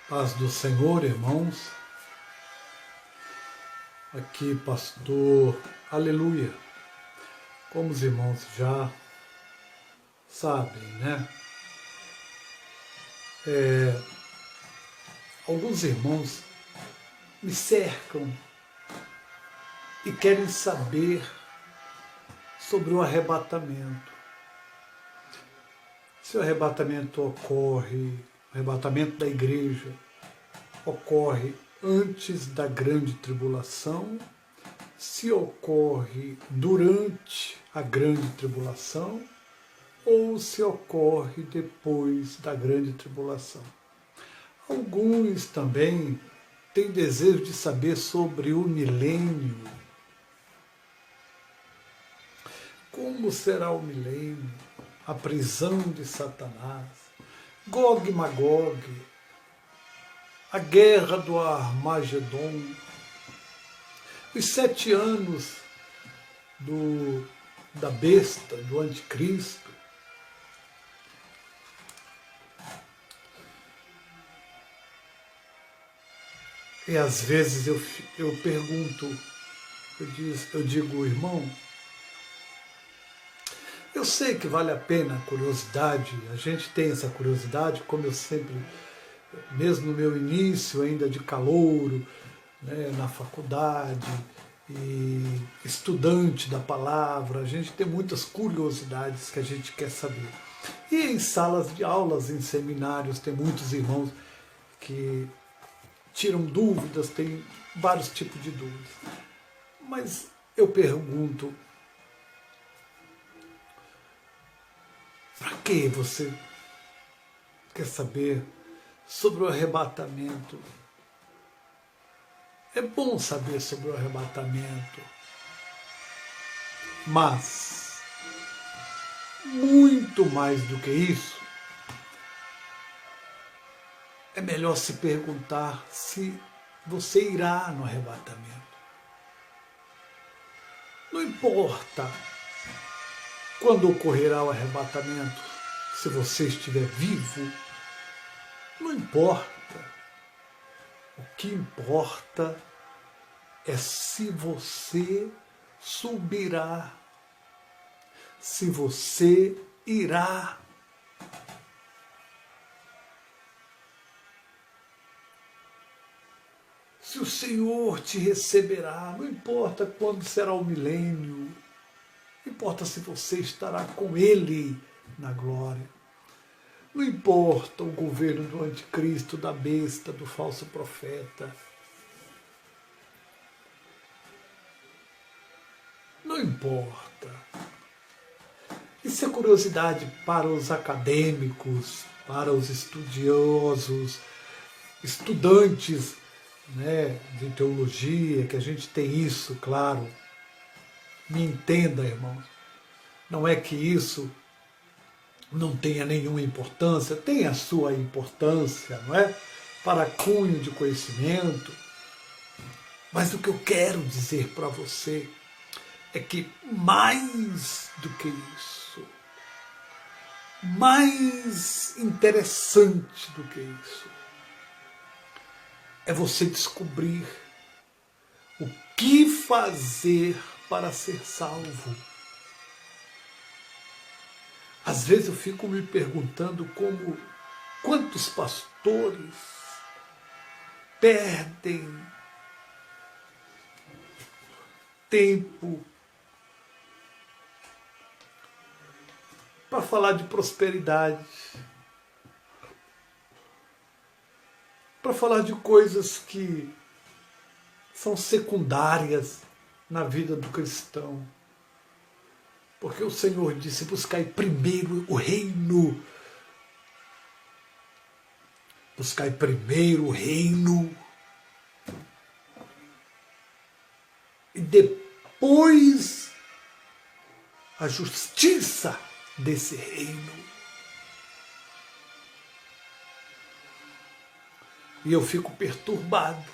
Paz do Senhor, irmãos. Aqui, pastor Aleluia. Como os irmãos já sabem, né? Alguns irmãos me cercam e querem saber sobre o arrebatamento. Se o arrebatamento ocorre, o arrebatamento da igreja ocorre antes da grande tribulação, se ocorre durante a grande tribulação ou se ocorre depois da grande tribulação. Alguns também têm desejo de saber sobre o milênio. Como será o milênio? A prisão de Satanás, Gog e Magog, a guerra do Armagedon, os 7 anos da besta, do anticristo. E às vezes eu pergunto, eu digo, irmão, eu sei que vale a pena a curiosidade, a gente tem essa curiosidade, como eu sempre, mesmo no meu início ainda de calouro, né, na faculdade, e estudante da palavra, a gente tem muitas curiosidades que a gente quer saber. E em salas de aulas, em seminários, tem muitos irmãos que tiram dúvidas, tem vários tipos de dúvidas. Mas eu pergunto, para que você quer saber sobre o arrebatamento? É bom saber sobre o arrebatamento, mas muito mais do que isso, é melhor se perguntar se você irá no arrebatamento. Não importa quando ocorrerá o arrebatamento, se você estiver vivo, não importa. O que importa é se você subirá, se você irá. Se o Senhor te receberá, não importa quando será o milênio, não importa se você estará com Ele na glória. Não importa o governo do anticristo, da besta, do falso profeta. Não importa. Isso é curiosidade para os acadêmicos, para os estudiosos, estudantes, né, de teologia, que a gente tem isso, claro. Me entenda, irmãos. Não é que isso não tenha nenhuma importância, tem a sua importância, não é? Para cunho de conhecimento. Mas o que eu quero dizer para você é que mais do que isso, mais interessante do que isso, é você descobrir o que fazer para ser salvo. Às vezes eu fico me perguntando quantos pastores perdem tempo para falar de prosperidade, para falar de coisas que são secundárias na vida do cristão. Porque o Senhor disse, buscai primeiro o reino. Buscai primeiro o reino. E depois a justiça desse reino. E eu fico perturbado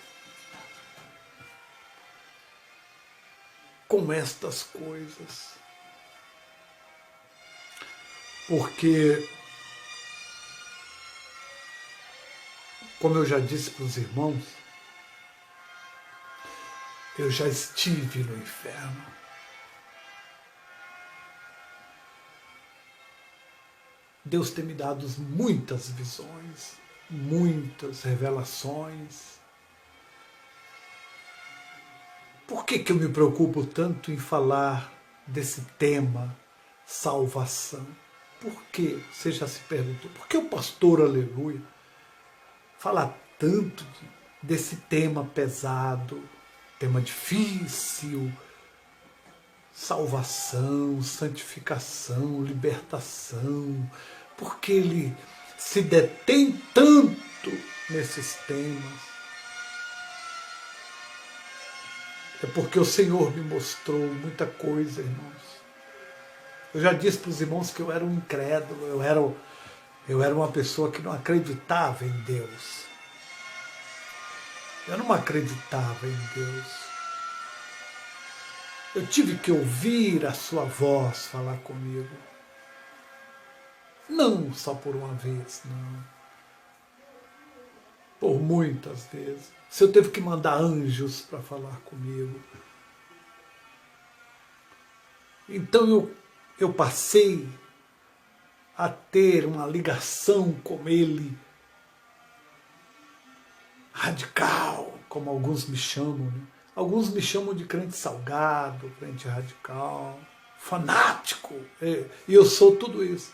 com estas coisas. Porque como eu já disse para os irmãos, eu já estive no inferno. Deus tem me dado muitas visões, muitas revelações. Por que eu me preocupo tanto em falar desse tema, salvação? Por que? Você já se perguntou. Por que o pastor Aleluia fala tanto desse tema pesado, tema difícil, salvação, santificação, libertação? Por que ele se detém tanto nesses temas? É porque o Senhor me mostrou muita coisa, irmãos. Eu já disse para os irmãos que eu era um incrédulo, eu era uma pessoa que não acreditava em Deus. Eu não acreditava em Deus. Eu tive que ouvir a sua voz falar comigo. Não só por uma vez, não. Por muitas vezes. O Senhor teve que mandar anjos para falar comigo. Então eu passei a ter uma ligação com Ele radical, como alguns me chamam, né? Alguns me chamam de crente salgado, crente radical, fanático, e eu sou tudo isso.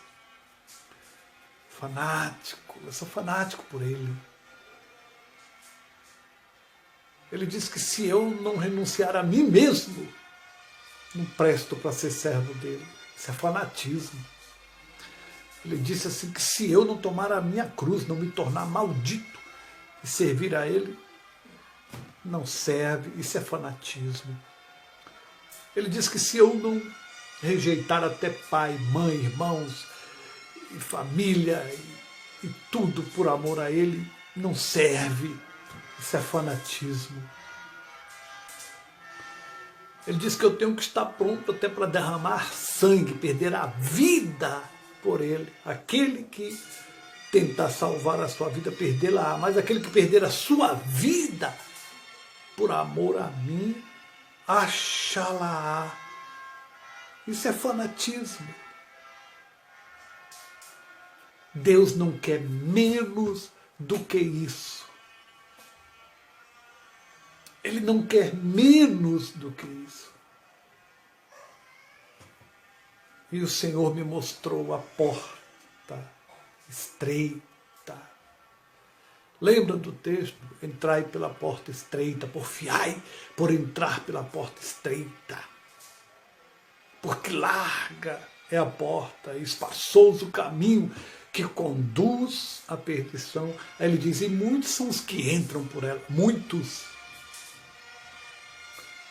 Fanático, eu sou fanático por Ele. Ele diz que se eu não renunciar a mim mesmo, não presto para ser servo dele. Isso é fanatismo. Ele disse assim que se eu não tomar a minha cruz, não me tornar maldito e servir a ele, não serve. Isso é fanatismo. Ele diz que se eu não rejeitar até pai, mãe, irmãos, e família e tudo por amor a ele, não serve. Isso é fanatismo. Ele diz que eu tenho que estar pronto até para derramar sangue, perder a vida por ele. Aquele que tentar salvar a sua vida, perdê-la, mas aquele que perder a sua vida por amor a mim, achá-la. Isso é fanatismo. Deus não quer menos do que isso. Ele não quer menos do que isso. E o Senhor me mostrou a porta estreita. Lembra do texto? Entrai pela porta estreita, porfiai por entrar pela porta estreita. Porque larga é a porta, espaçoso o caminho que conduz à perdição. Aí ele diz, e muitos são os que entram por ela, muitos.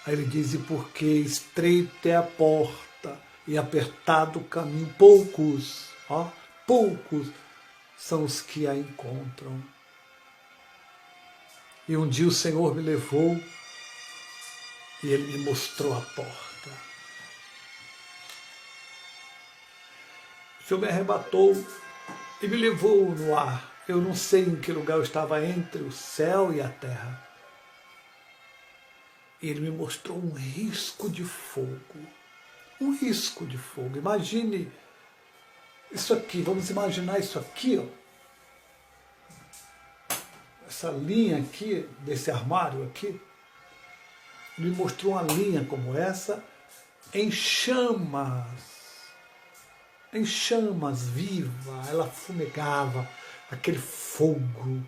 Aí ele diz, e porque estreita é a porta e apertado o caminho, poucos são os que a encontram. E um dia o Senhor me levou e Ele me mostrou a porta. O Senhor me arrebatou e me levou no ar. Eu não sei em que lugar eu estava entre o céu e a terra. E Ele me mostrou um risco de fogo. Um risco de fogo. Imagine isso aqui, vamos imaginar isso aqui, ó. Essa linha aqui, desse armário aqui. Ele me mostrou uma linha como essa, em chamas viva, ela fumegava, aquele fogo,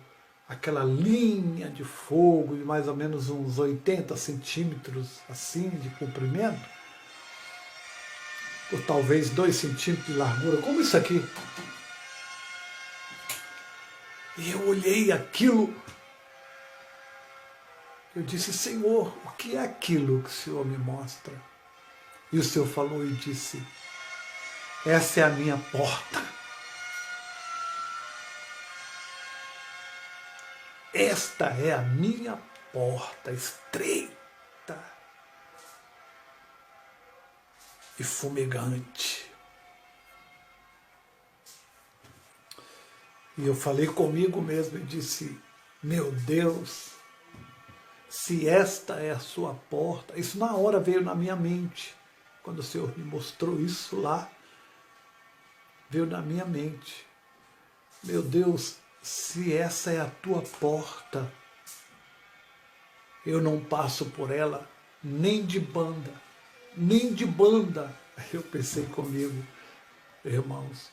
aquela linha de fogo de mais ou menos uns 80 centímetros assim de comprimento, por talvez 2 centímetros de largura, como isso aqui. E eu olhei aquilo, eu disse, Senhor, o que é aquilo que o Senhor me mostra? E o Senhor falou e disse, essa é a minha porta. Esta é a minha porta estreita e fumegante. E eu falei comigo mesmo e disse, Meu Deus, se esta é a sua porta, isso na hora veio na minha mente, quando o Senhor me mostrou isso lá, veio na minha mente. Meu Deus, se essa é a tua porta, eu não passo por ela nem de banda, nem de banda. Eu pensei comigo, irmãos,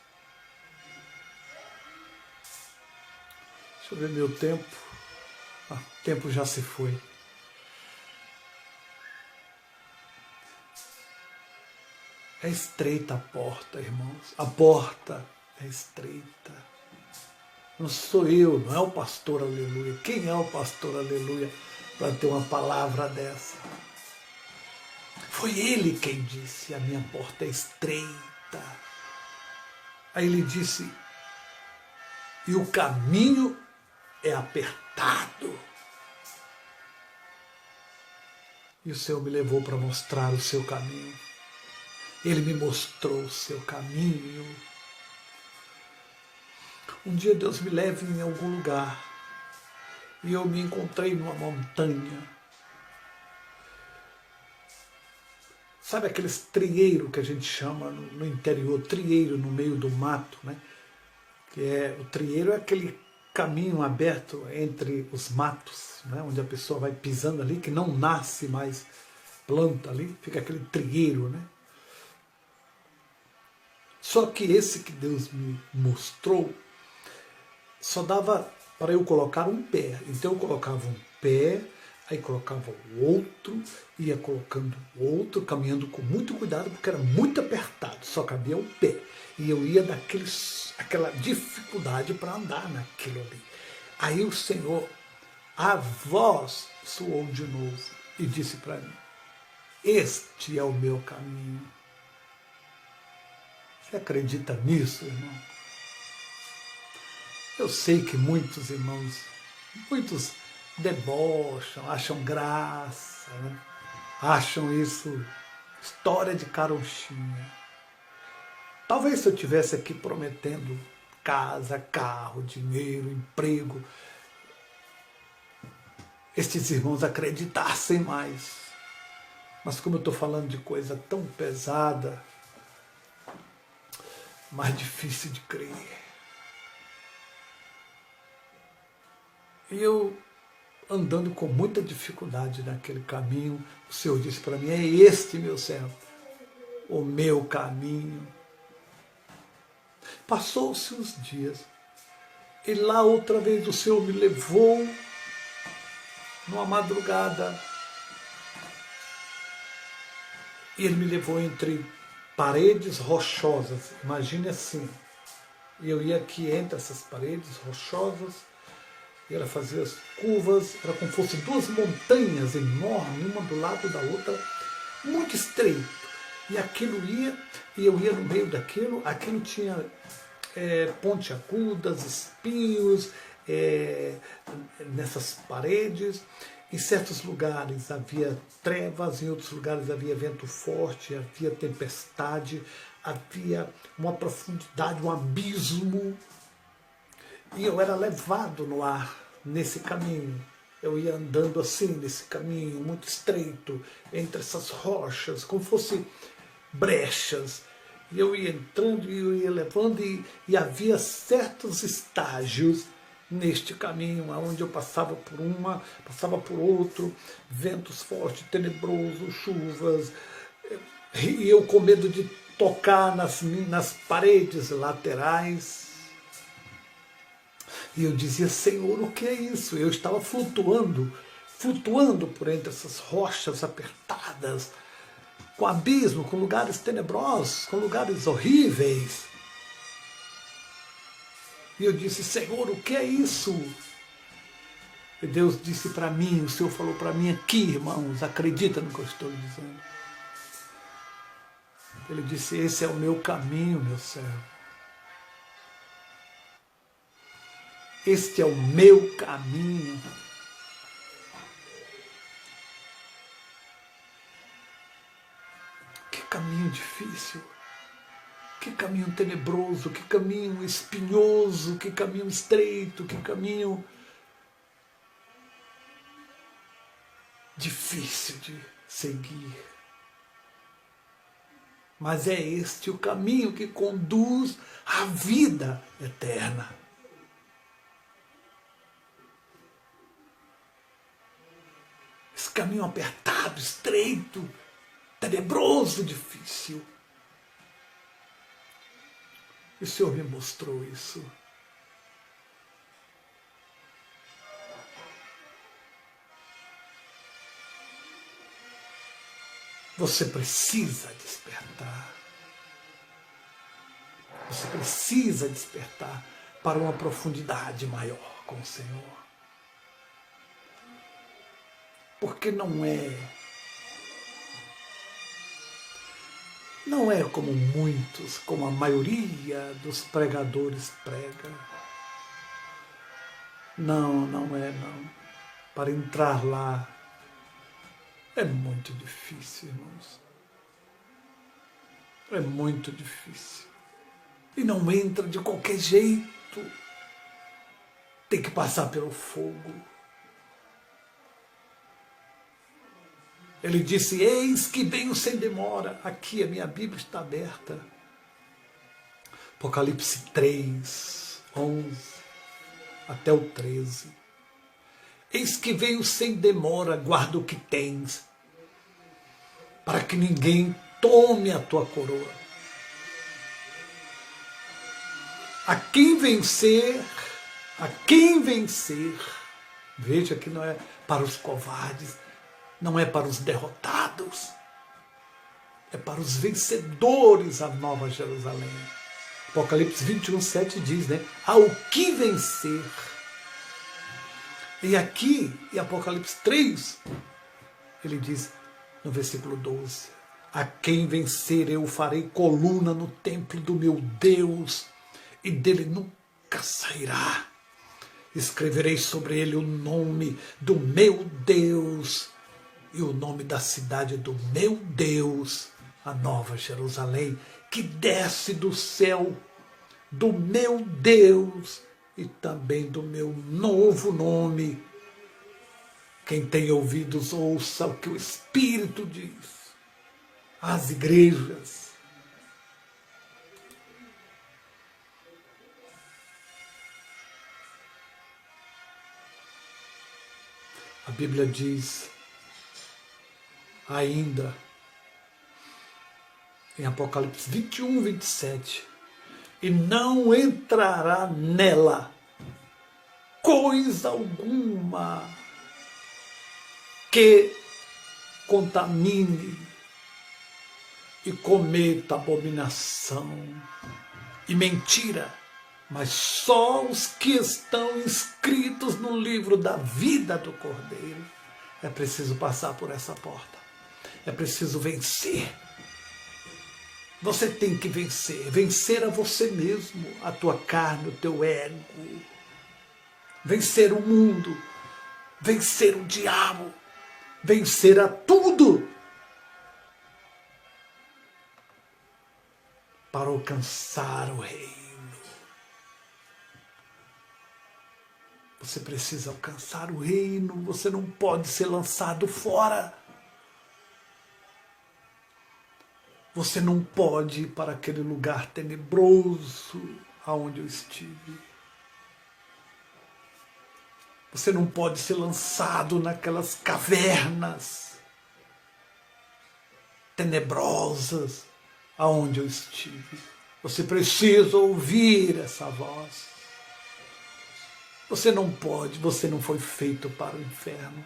deixa eu ver meu tempo, o tempo já se foi. É estreita a porta, irmãos, a porta é estreita. Não sou eu, não é o pastor Aleluia. Quem é o pastor Aleluia para ter uma palavra dessa? Foi ele quem disse, a minha porta é estreita. Aí ele disse, e o caminho é apertado. E o Senhor me levou para mostrar o seu caminho. Ele me mostrou o seu caminho. Um dia Deus me leve em algum lugar e eu me encontrei numa montanha. Sabe aqueles trieiro que a gente chama no interior, trieiro no meio do mato, né? O trieiro é aquele caminho aberto entre os matos, né? Onde a pessoa vai pisando ali, que não nasce mais planta ali, fica aquele trieiro, né? Só que esse que Deus me mostrou só dava para eu colocar um pé. Então eu colocava um pé, aí colocava o outro, ia colocando o outro, caminhando com muito cuidado, porque era muito apertado, só cabia o pé. E eu ia aquela dificuldade para andar naquilo ali. Aí o Senhor, a voz soou de novo e disse para mim, este é o meu caminho. Você acredita nisso, irmão? Eu sei que muitos irmãos, muitos debocham, acham graça, né? Acham isso história de carochinha. Talvez se eu estivesse aqui prometendo casa, carro, dinheiro, emprego, estes irmãos acreditassem mais. Mas como eu estou falando de coisa tão pesada, mais difícil de crer. E eu, andando com muita dificuldade naquele caminho, o Senhor disse para mim, é este, meu servo, o meu caminho. Passou-se os dias, e lá outra vez o Senhor me levou, numa madrugada, e Ele me levou entre paredes rochosas, imagine assim, e eu ia aqui entre essas paredes rochosas, e ela fazia as curvas, era como se fossem duas montanhas enormes, uma do lado da outra, muito estreito. E aquilo ia, e eu ia no meio daquilo, aquilo tinha pontiagudas, espinhos nessas paredes. Em certos lugares havia trevas, em outros lugares havia vento forte, havia tempestade, havia uma profundidade, um abismo. E eu era levado no ar, nesse caminho. Eu ia andando assim, nesse caminho muito estreito, entre essas rochas, como fosse brechas. E eu ia entrando e eu ia levando, e havia certos estágios neste caminho, onde eu passava por uma, passava por outro, ventos fortes, tenebrosos, chuvas, e eu com medo de tocar nas paredes laterais. E eu dizia, Senhor, o que é isso? Eu estava flutuando por entre essas rochas apertadas, com abismo, com lugares tenebrosos, com lugares horríveis. E eu disse, Senhor, o que é isso? E Deus disse para mim, o Senhor falou para mim aqui, irmãos, acredita no que eu estou dizendo. Ele disse, esse é o meu caminho, meu servo. Este é o meu caminho. Que caminho difícil, que caminho tenebroso, que caminho espinhoso, que caminho estreito, que caminho difícil de seguir. Mas é este o caminho que conduz à vida eterna. Esse caminho apertado, estreito, tenebroso, difícil. E o Senhor me mostrou isso. Você precisa despertar. Você precisa despertar para uma profundidade maior com o Senhor. Porque não é como muitos, como a maioria dos pregadores prega. Não é não. Para entrar lá é muito difícil, irmãos. É muito difícil. E não entra de qualquer jeito. Tem que passar pelo fogo. Ele disse, eis que venho sem demora. Aqui a minha Bíblia está aberta. Apocalipse 3, 11 até o 13. Eis que venho sem demora, guarda o que tens, para que ninguém tome a tua coroa. A quem vencer, veja que não é para os covardes, não é para os derrotados, é para os vencedores a Nova Jerusalém. Apocalipse 21, 7 diz, né? Ao que vencer. E aqui, em Apocalipse 3, ele diz, no versículo 12, a quem vencer eu farei coluna no templo do meu Deus, e dele nunca sairá. Escreverei sobre ele o nome do meu Deus, e o nome da cidade do meu Deus, a Nova Jerusalém, que desce do céu, do meu Deus, e também do meu novo nome. Quem tem ouvidos, ouça o que o Espírito diz às igrejas. A Bíblia diz ainda, em Apocalipse 21, 27, e não entrará nela coisa alguma que contamine e cometa abominação e mentira, mas só os que estão inscritos no livro da vida do Cordeiro. É preciso passar por essa porta, é preciso vencer. Você tem que vencer a você mesmo, a tua carne, o teu ego, vencer o mundo, vencer o diabo, vencer a tudo, para alcançar o reino. Você precisa alcançar o reino, você não pode ser lançado fora. Você não pode ir para aquele lugar tenebroso aonde eu estive. Você não pode ser lançado naquelas cavernas tenebrosas aonde eu estive. Você precisa ouvir essa voz. Você não pode, você não foi feito para o inferno.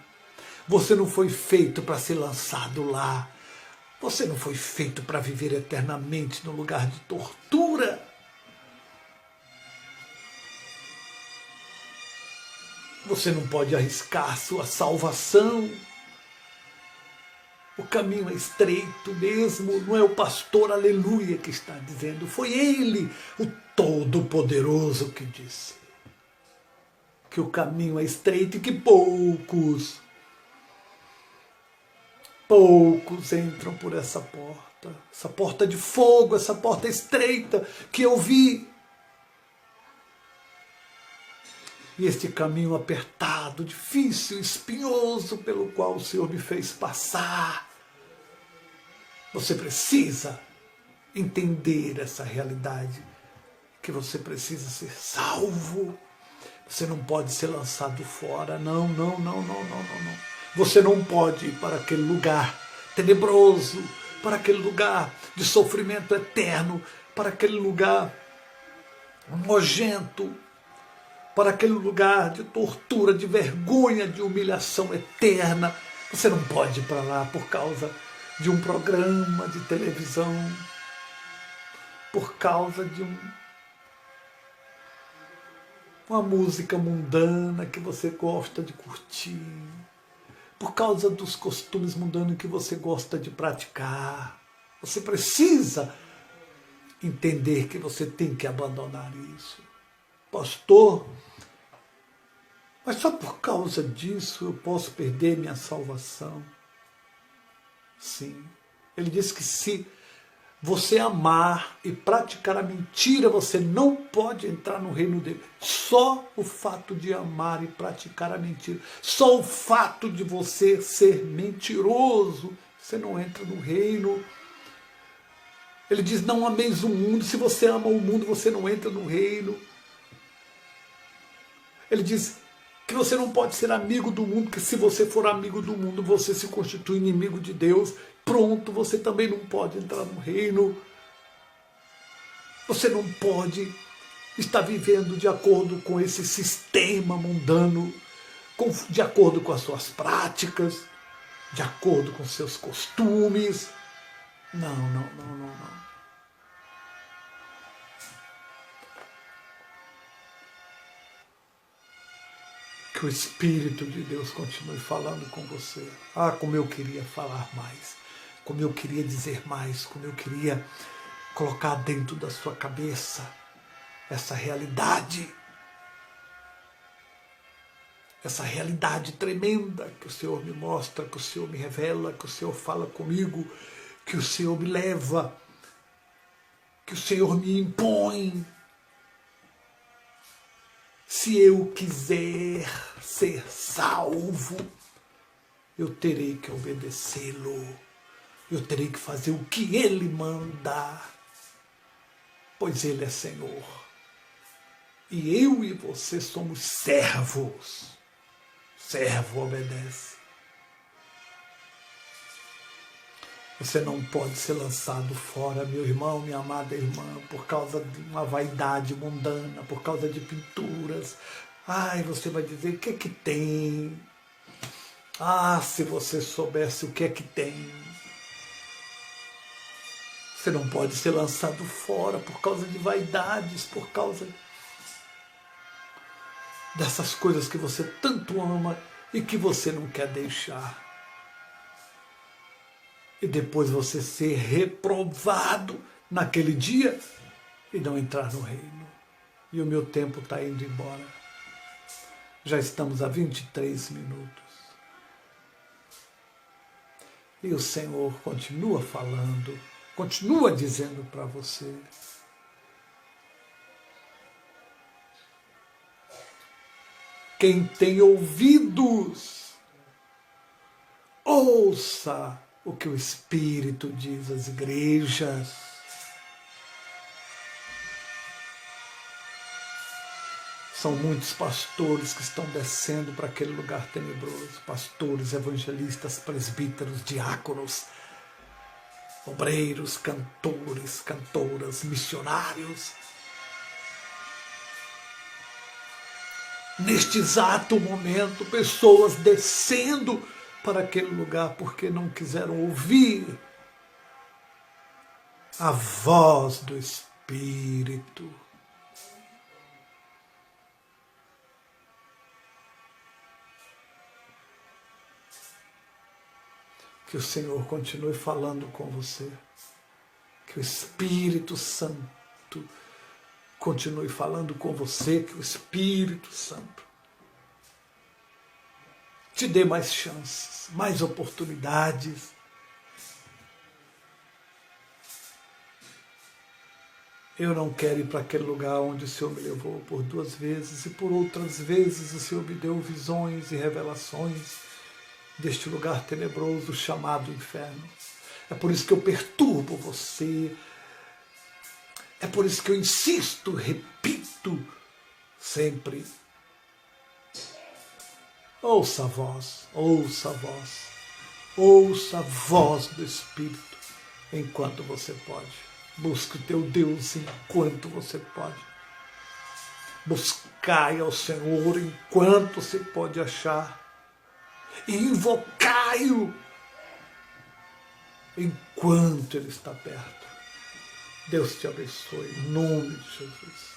Você não foi feito para ser lançado lá. Você não foi feito para viver eternamente no lugar de tortura. Você não pode arriscar sua salvação. O caminho é estreito mesmo, não é o pastor Aleluia que está dizendo, foi ele, o Todo-Poderoso, que disse que o caminho é estreito e que poucos entram por essa porta de fogo, essa porta estreita que eu vi. e este caminho apertado, difícil, espinhoso, pelo qual o Senhor me fez passar. Você precisa entender essa realidade, que você precisa ser salvo. Você não pode ser lançado fora, não. Você não pode ir para aquele lugar tenebroso, para aquele lugar de sofrimento eterno, para aquele lugar nojento, para aquele lugar de tortura, de vergonha, de humilhação eterna. Você não pode ir para lá por causa de um programa de televisão, por causa de uma música mundana que você gosta de curtir, por causa dos costumes mundanos que você gosta de praticar. Você precisa entender que você tem que abandonar isso. Pastor, mas só por causa disso eu posso perder minha salvação? Sim. Ele diz que se você amar e praticar a mentira, você não pode entrar no reino dele. Só o fato de amar e praticar a mentira, só o fato de você ser mentiroso, você não entra no reino. Ele diz, não ameis o mundo. Se você ama o mundo, você não entra no reino. Ele diz que você não pode ser amigo do mundo, que se você for amigo do mundo, você se constitui inimigo de Deus. Pronto, você também não pode entrar no reino. Você não pode estar vivendo de acordo com esse sistema mundano, de acordo com as suas práticas, de acordo com seus costumes. Não. Que o Espírito de Deus continue falando com você. Ah, como eu queria falar mais, como eu queria dizer mais, como eu queria colocar dentro da sua cabeça essa realidade tremenda que o Senhor me mostra, que o Senhor me revela, que o Senhor fala comigo, que o Senhor me leva, que o Senhor me impõe. Se eu quiser ser salvo, eu terei que obedecê-lo. Eu terei que fazer o que Ele manda, pois Ele é Senhor. E eu e você somos servos. Servo obedece. Você não pode ser lançado fora, meu irmão, minha amada irmã, por causa de uma vaidade mundana, por causa de pinturas. Ai, você vai dizer, o que é que tem? Ah, se você soubesse o que é que tem. Você não pode ser lançado fora por causa de vaidades, por causa dessas coisas que você tanto ama e que você não quer deixar. E depois você ser reprovado naquele dia e não entrar no reino. E o meu tempo está indo embora. Já estamos a 23 minutos. E o Senhor continua falando, continua dizendo para você. Quem tem ouvidos, ouça o que o Espírito diz às igrejas. São muitos pastores que estão descendo para aquele lugar tenebroso. Pastores, evangelistas, presbíteros, diáconos, obreiros, cantores, cantoras, missionários. Neste exato momento, pessoas descendo para aquele lugar porque não quiseram ouvir a voz do Espírito. Que o Senhor continue falando com você. Que o Espírito Santo continue falando com você. Que o Espírito Santo te dê mais chances, mais oportunidades. Eu não quero ir para aquele lugar onde o Senhor me levou por 2 vezes e por outras vezes o Senhor me deu visões e revelações deste lugar tenebroso chamado inferno. É por isso que eu perturbo você. É por isso que eu insisto, repito sempre. Ouça a voz, ouça a voz, ouça a voz do Espírito enquanto você pode. Busque o teu Deus enquanto você pode. Buscai ao Senhor enquanto se pode achar. E invocai-o enquanto Ele está perto. Deus te abençoe, em nome de Jesus.